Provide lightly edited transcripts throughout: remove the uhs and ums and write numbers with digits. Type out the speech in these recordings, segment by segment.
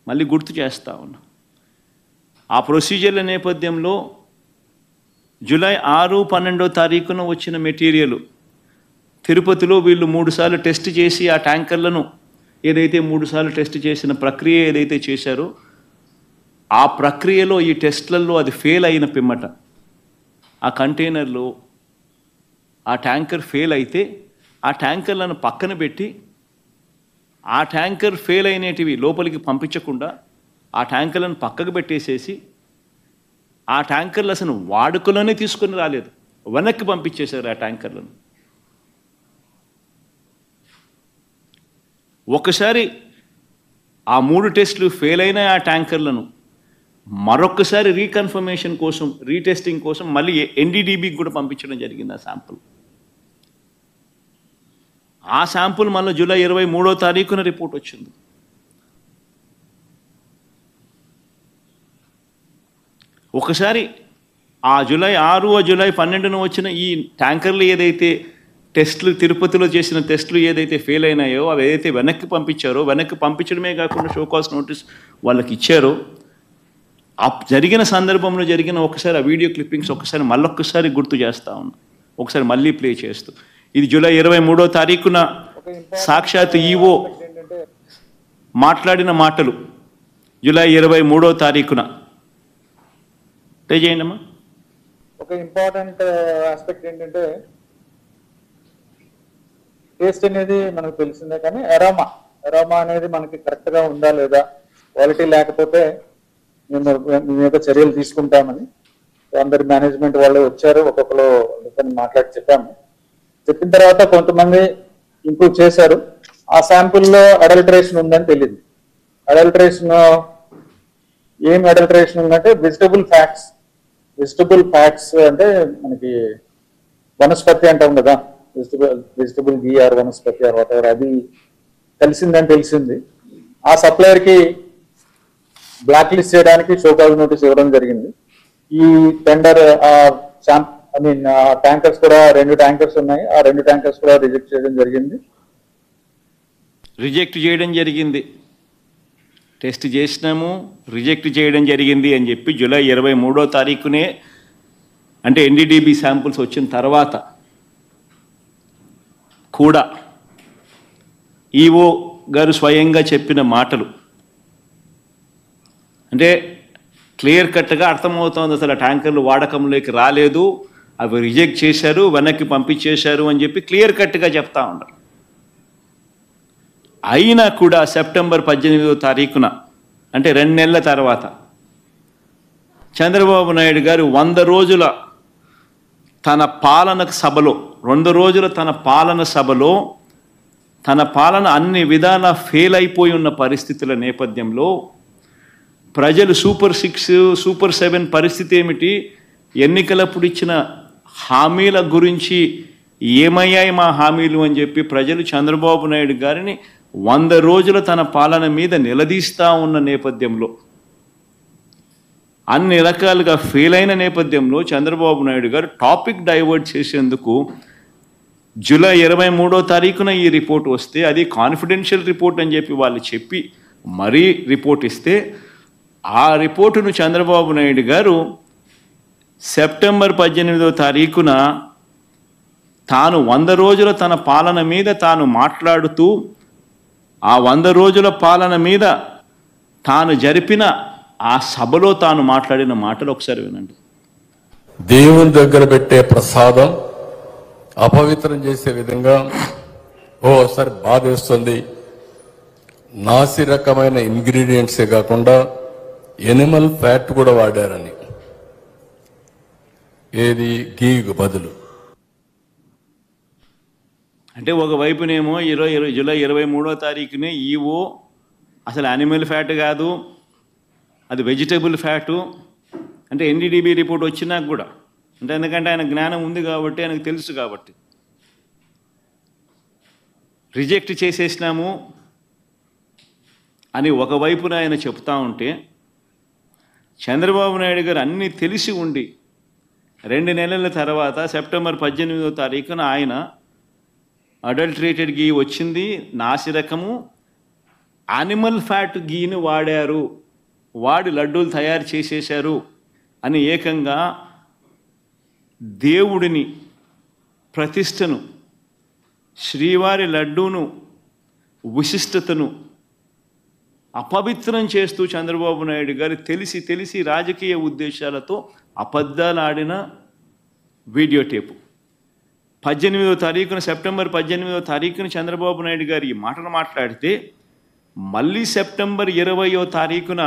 మళ్ళీ గుర్తు చేస్తా ఉన్నా. ఆ ప్రొసీజర్ల నేపథ్యంలో జూలై 6, 12వ తారీఖున వచ్చిన మెటీరియల్ తిరుపతిలో వీళ్ళు 3 సార్లు టెస్ట్ చేసి ఆ ట్యాంకర్లను ఏదైతే 3 సార్లు టెస్ట్ చేసిన ప్రక్రియ ఏదైతే చేశారో ఆ ప్రక్రియలో ఈ టెస్ట్లలో అది ఫెయిల్ అయిన పిమ్మట ఆ కంటైనర్లో ఆ ట్యాంకర్ ఫెయిల్ అయితే ఆ ట్యాంకర్లను పక్కన పెట్టి ఆ ట్యాంకర్ ఫెయిల్ అయినటివి లోపలికి పంపించకుండా ఆ ట్యాంకర్లను పక్కకు పెట్టేసేసి ఆ ట్యాంకర్లు అసలు వాడుకలోనే తీసుకొని రాలేదు, వెనక్కి పంపించేశారు ఆ ట్యాంకర్లను. ఒకసారి ఆ 3 టెస్టులు ఫెయిల్ అయిన ఆ ట్యాంకర్లను మరొకసారి రీకన్ఫర్మేషన్ కోసం రీటెస్టింగ్ కోసం మళ్ళీ ఎన్డీడీబీకి కూడా పంపించడం జరిగింది ఆ శాంపుల్. ఆ శాంపుల్ మళ్ళీ జూలై 23వ తారీఖున రిపోర్ట్ వచ్చింది. ఒకసారి ఆ జూలై 6, జూలై 12న వచ్చిన ఈ ట్యాంకర్లు ఏదైతే టెస్టులు తిరుపతిలో చేసిన టెస్టులు ఏదైతే ఫెయిల్ అయినాయో అవి ఏదైతే వెనక్కి పంపించారో, వెనక్కి పంపించడమే కాకుండా షోకాస్ నోటీస్ వాళ్ళకి ఇచ్చారో ఆ జరిగిన సందర్భంలో జరిగిన ఒకసారి ఆ వీడియో క్లిప్పింగ్స్ ఒకసారి మళ్ళొక్కసారి గుర్తు చేస్తూ ఉన్నా, ఒకసారి మళ్ళీ ప్లే చేస్తూ. ఇది జూలై 23వ తారీఖున సాక్షాత్ ఈవో మాట్లాడిన మాటలు. జూలై 23వ తారీఖున చేయండి అమ్మా. ఒక ఇంపార్టెంట్ ఆస్పెక్ట్ ఏంటంటే టేస్ట్ అనేది మనకు తెలిసిందే, కానీ ఎరోమా అనేది మనకి కరెక్ట్ గా ఉందా లేదా, క్వాలిటీ లేకపోతే మేము మీద చర్యలు తీసుకుంటామని అందరి మేనేజ్మెంట్ వాళ్ళు వచ్చారు. ఒక్కొక్కరు మాట్లాడి చెప్పిన తర్వాత కొంతమంది ఇంప్రూవ్ చేశారు. ఆ శాంపుల్లో అడల్టరేషన్ ఉందని తెలియదు. అడల్టరేషన్ ఏం అడల్టరేషన్ ఉందంటే వెజిటబుల్ ఫ్యాట్స్ అంటే మనకి వనస్పతి అంటాం కదా, vegetable ghee or vanaspati or whatever, అది కలిసిందని తెలిసింది. ఆ సప్లయర్ కి బ్లాక్ లిస్ట్ చేయడానికి షోకాజ్ నోటీస్ ఇవ్వడం జరిగింది. ఈ టెండర్ ట్యాంకర్స్ కూడా 2 ట్యాంకర్స్ ఉన్నాయి, ఆ 2 ట్యాంకర్స్ కూడా రిజెక్ట్ చేయడం జరిగింది. టెస్ట్ చేసినాము, రిజెక్ట్ చేయడం జరిగింది అని చెప్పి జూలై 23వ తారీఖునే, అంటే ఎన్డీడీబీ శాంపుల్స్ వచ్చిన తర్వాత కూడా ఈఓ గారు స్వయంగా చెప్పిన మాటలు అంటే క్లియర్ కట్గా అర్థమవుతోంది. అసలు ట్యాంకర్లు వాడకంలోకి రాలేదు, అవి రిజెక్ట్ చేశారు, వెనక్కి పంపించేశారు అని చెప్పి క్లియర్ కట్గా చెప్తా ఉన్నారు. అయినా కూడా సెప్టెంబర్ 18వ తారీఖున అంటే 2 నెలల తర్వాత చంద్రబాబు నాయుడు గారు 100 రోజుల తన పాలన సభలో 2 రోజుల తన పాలన అన్ని విధాలా ఫెయిల్ అయిపోయి ఉన్న పరిస్థితుల నేపథ్యంలో ప్రజలు సూపర్ 6, సూపర్ 7 పరిస్థితి ఏమిటి, ఎన్నికలప్పుడు ఇచ్చిన హామీల గురించి ఏమయ్యాయి మా హామీలు అని చెప్పి ప్రజలు చంద్రబాబు నాయుడు గారిని 100 రోజుల తన పాలన మీద నిలదీస్తూ ఉన్న నేపథ్యంలో, అన్ని రకాలుగా ఫెయిల్ అయిన నేపథ్యంలో చంద్రబాబు నాయుడు గారు టాపిక్ డైవర్ట్ చేసేందుకు జూలై 23వ తారీఖున ఈ రిపోర్ట్ వస్తే అది కాన్ఫిడెన్షియల్ రిపోర్ట్ అని చెప్పి వాళ్ళు చెప్పి మరీ రిపోర్ట్ ఇస్తే ఆ రిపోర్టును చంద్రబాబు నాయుడు గారు సెప్టెంబర్ 18వ తారీఖున తాను 100 రోజుల తన పాలన మీద తాను మాట్లాడుతూ ఆ 100 రోజుల పాలన మీద తాను జరిపిన ఆ సభలో తాను మాట్లాడిన మాటలు ఒకసారి వినండి. దేవుని దగ్గర పెట్టే ప్రసాదం అపవిత్రం చేసే విధంగా ఓసారి బాధేస్తుంది. నాసి రకమైన ఇంగ్రీడియంట్సే కాకుండా ఎనిమల్ ఫ్యాట్ కూడా వాడారని, ఏది గీకు బదులు. అంటే ఒకవైపునేమో జూలై 23వ తారీఖునే ఈవో అసలు యానిమల్ ఫ్యాట్ కాదు, అది వెజిటబుల్ ఫ్యాటు అంటే ఎన్డీడీబీ రిపోర్ట్ వచ్చినాక కూడా, అంటే ఎందుకంటే ఆయన జ్ఞానం ఉంది కాబట్టి, ఆయనకు తెలుసు కాబట్టి రిజెక్ట్ చేసేసినాము అని ఒకవైపున ఆయన చెప్తా ఉంటే, చంద్రబాబు నాయుడు గారు అన్నీ తెలిసి ఉండి 2 నెలల తర్వాత సెప్టెంబర్ 18వ తారీఖున ఆయన అడల్టరేటెడ్ గీ వచ్చింది, నాసిరకము, యానిమల్ ఫ్యాట్ గీని వాడారు, వాడి లడ్డూలు తయారు చేసేశారు అని ఏకంగా దేవుడిని, ప్రతిష్టను, శ్రీవారి లడ్డూను, విశిష్టతను అపవిత్రం చేస్తూ చంద్రబాబు నాయుడు గారు తెలిసి రాజకీయ ఉద్దేశాలతో అబద్ధాలు ఆడిన వీడియో టేపు. 18వ తారీఖున, సెప్టెంబర్ 18వ తారీఖున చంద్రబాబు నాయుడు గారు ఈ మాటలు మాట్లాడితే, మళ్ళీ సెప్టెంబర్ 20వ తారీఖున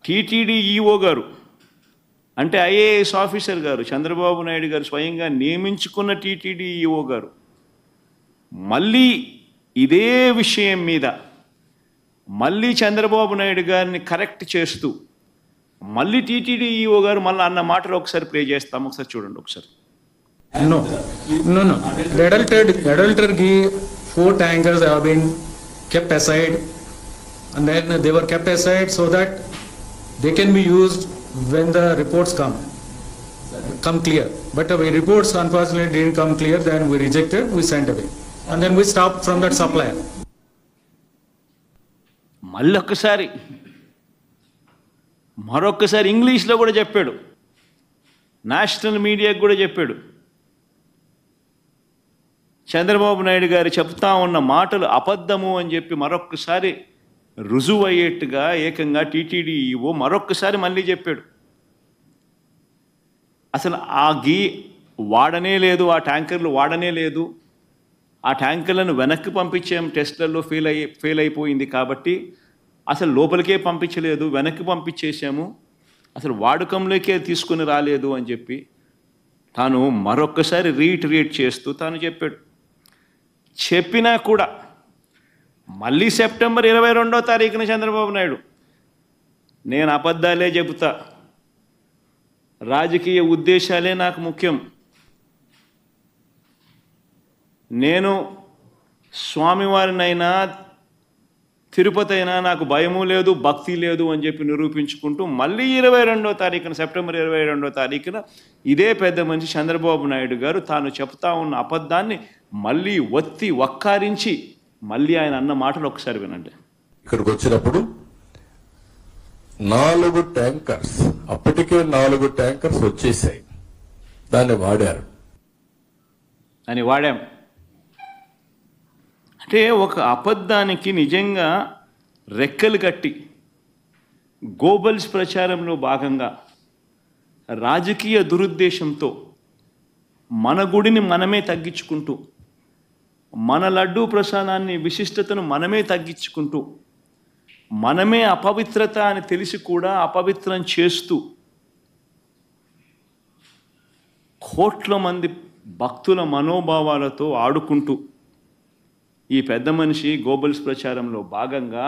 టీటీడీ ఈఓ గారు, అంటే ఐఏఎస్ ఆఫీసర్ గారు, చంద్రబాబు నాయుడు గారు స్వయంగా నియమించుకున్న టీటీడీ ఈఓ గారు మళ్ళీ ఇదే విషయం మీద మళ్ళీ చంద్రబాబు నాయుడు గారిని కరెక్ట్ చేస్తూ మళ్ళీ టీటీడీ ఈఓ గారు మళ్ళీ అన్న మాటలు ఒకసారి ప్లే చేస్తాం, ఒకసారి చూడండి ఒకసారి. No. The adulterated ghee, 4 tankers have been kept aside, and then they were kept aside so that they can be used when the reports come clear. But the reports unfortunately didn't come clear, then we rejected, we sent away. And then we stopped from that supplier. మరొక్కసారి ఇంగ్లీష్లో కూడా చెప్పాడు, national మీడియాకు కూడా చెప్పాడు. చంద్రబాబు నాయుడు గారు చెప్తా ఉన్న మాటలు అబద్ధము అని చెప్పి మరొక్కసారి రుజువు అయ్యేట్టుగా ఏకంగా టీటీడీ ఈఓ మరొక్కసారి మళ్ళీ చెప్పాడు. అసలు ఆ గీ వాడనే లేదు, ఆ ట్యాంకర్లు వాడనే లేదు, ఆ ట్యాంకర్లను వెనక్కి పంపించాం, టెస్ట్లలో ఫెయిల్ అయిపోయింది కాబట్టి అసలు లోపలికే పంపించలేదు, వెనక్కి పంపించేసాము, అసలు వాడకంలోకే తీసుకుని రాలేదు అని చెప్పి తాను మరొక్కసారి రీఇటరేట్ చేస్తూ తాను చెప్పాడు. చెప్పినా కూడా మళ్ళీ సెప్టెంబర్ 22వ తారీఖున చంద్రబాబు నాయుడు, నేను అబద్ధాలే చెబుతా, రాజకీయ ఉద్దేశాలే నాకు ముఖ్యం, నేను స్వామివారినైనా తిరుపతి అయినా నాకు భయము లేదు, భక్తి లేదు అని చెప్పి నిరూపించుకుంటూ మళ్ళీ 22వ తారీఖున, సెప్టెంబర్ 22వ తారీఖున ఇదే పెద్ద మనిషి చంద్రబాబు నాయుడు గారు తాను చెప్తా ఉన్న అబద్ధాన్ని మళ్ళీ వక్కారించి మళ్ళీ ఆయన అన్న మాటలు ఒకసారి వినండి. ఇక్కడికి వచ్చినప్పుడు 4 ట్యాంకర్స్, అప్పటికే 4 ట్యాంకర్స్ వచ్చేసాయి, దాన్ని వాడారు అని వాడాం. అంటే ఒక అబద్ధానికి నిజంగా రెక్కలు కట్టి గోబల్స్ ప్రచారంలో భాగంగా రాజకీయ దురుద్దేశంతో మన గుడిని మనమే తగ్గించుకుంటూ, మన లడ్డూ ప్రసాదాన్ని విశిష్టతను మనమే తగ్గించుకుంటూ, మనమే అపవిత్రత అని తెలిసి కూడా అపవిత్రం చేస్తూ కోట్ల మంది భక్తుల మనోభావాలతో ఆడుకుంటూ ఈ పెద్ద మనిషి గోబల్స్ ప్రచారంలో భాగంగా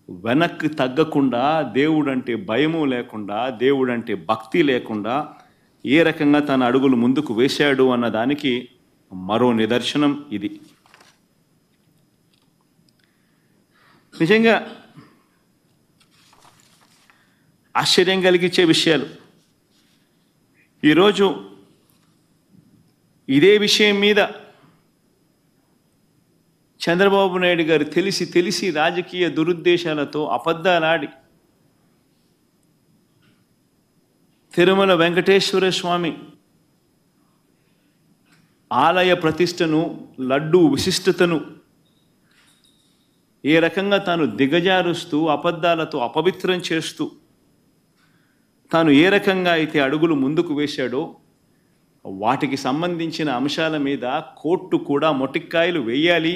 వెనక్కి తగ్గకుండా, దేవుడంటే భయము లేకుండా, దేవుడంటే భక్తి లేకుండా ఏ రకంగా తన అడుగులు ముందుకు వేశాడు అన్నదానికి మరో నిదర్శనం ఇది. నిజంగా ఆశ్చర్యం కలిగించే విషయాలు. ఈరోజు ఇదే విషయం మీద చంద్రబాబు నాయుడు గారు తెలిసి రాజకీయ దురుద్దేశాలతో అబద్ధాలాడి తిరుమల వెంకటేశ్వర స్వామి ఆలయ ప్రతిష్టను, లడ్డూ విశిష్టతను ఏ రకంగా తాను దిగజారుస్తూ అబద్ధాలతో అపవిత్రం చేస్తూ తాను ఏ రకంగా అయితే అడుగులు ముందుకు వేశాడో వాటికి సంబంధించిన అంశాల మీద కోర్టు కూడా మొటిక్కాయలు వేయాలి,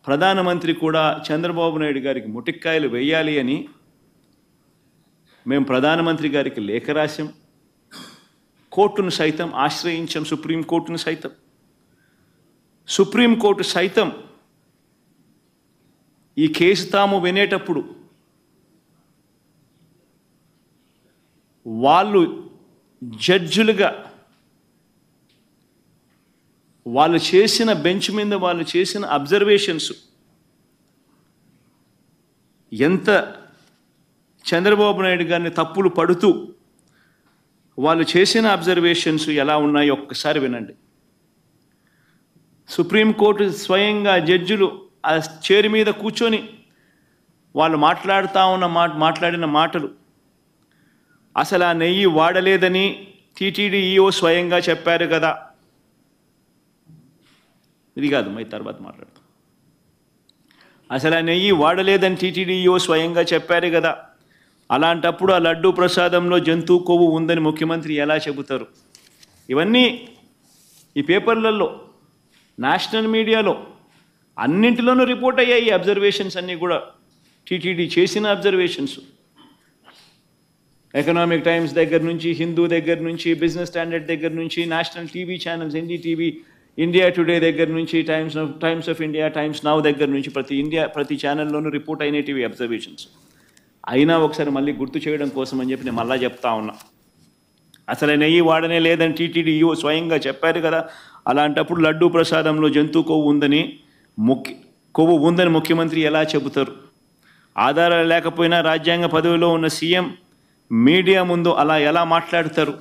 ప్రధానమంత్రి కూడా చంద్రబాబు నాయుడు గారికి మొటిక్కాయలు వేయాలి అని మేము ప్రధానమంత్రి గారికి లేఖ రాశాం. కోర్టును సైతం ఆశ్రయించాం, సుప్రీంకోర్టును సైతం. సుప్రీంకోర్టు సైతం ఈ కేసు తాము వినేటప్పుడు వాళ్ళు జడ్జులుగా వాళ్ళు చేసిన బెంచ్ మీద వాళ్ళు చేసిన అబ్జర్వేషన్స్ ఎంత చంద్రబాబు నాయుడు గారిని తప్పులు పడుతూ వాళ్ళు చేసిన అబ్జర్వేషన్స్ ఎలా ఉన్నాయో ఒక్కసారి వినండి. సుప్రీంకోర్టు స్వయంగా జడ్జిలు ఆ చైర్ మీద కూర్చొని వాళ్ళు మాట్లాడిన మాటలు అసలు ఆ నెయ్యి వాడలేదని టీటీడీ ఈఓ స్వయంగా చెప్పారు కదా. ఇది కాదు, మరి తర్వాత మాట్లాడతాం. అసలు ఆ నెయ్యి వాడలేదని టీటీడీ ఈఓ స్వయంగా చెప్పారు కదా. అలాంటప్పుడు ఆ లడ్డూ ప్రసాదంలో జంతువు కొవ్వు ఉందని ముఖ్యమంత్రి ఎలా చెబుతారు? ఇవన్నీ ఈ పేపర్లలో, నేషనల్ మీడియాలో అన్నింటిలోనూ రిపోర్ట్ అయ్యాయి. ఈ అబ్జర్వేషన్స్ అన్నీ కూడా టీటీడీ చేసిన అబ్జర్వేషన్స్. ఎకనామిక్ టైమ్స్ దగ్గర నుంచి, హిందూ దగ్గర నుంచి, బిజినెస్ స్టాండర్డ్ దగ్గర నుంచి, national TV channels, NDTV, India today దగ్గర నుంచి, times of India, times now దగ్గర నుంచి ప్రతి ఛానల్లోనూ రిపోర్ట్ అయినవి అబ్జర్వేషన్స్. అయినా ఒకసారి మళ్ళీ గుర్తు చేయడం కోసం అని చెప్పి నేను మళ్ళా చెప్తా ఉన్నా. అసలు నెయ్యి వాడనే లేదని టీటీడీ ఈఓ స్వయంగా చెప్పారు కదా. అలాంటప్పుడు లడ్డూ ప్రసాదంలో జంతువు కొవ్వు ఉందని ముఖ్యమంత్రి ఎలా చెబుతారు? ఆధారాలు లేకపోయినా రాజ్యాంగ పదవిలో ఉన్న సీఎం మీడియా ముందు అలా ఎలా మాట్లాడతారు?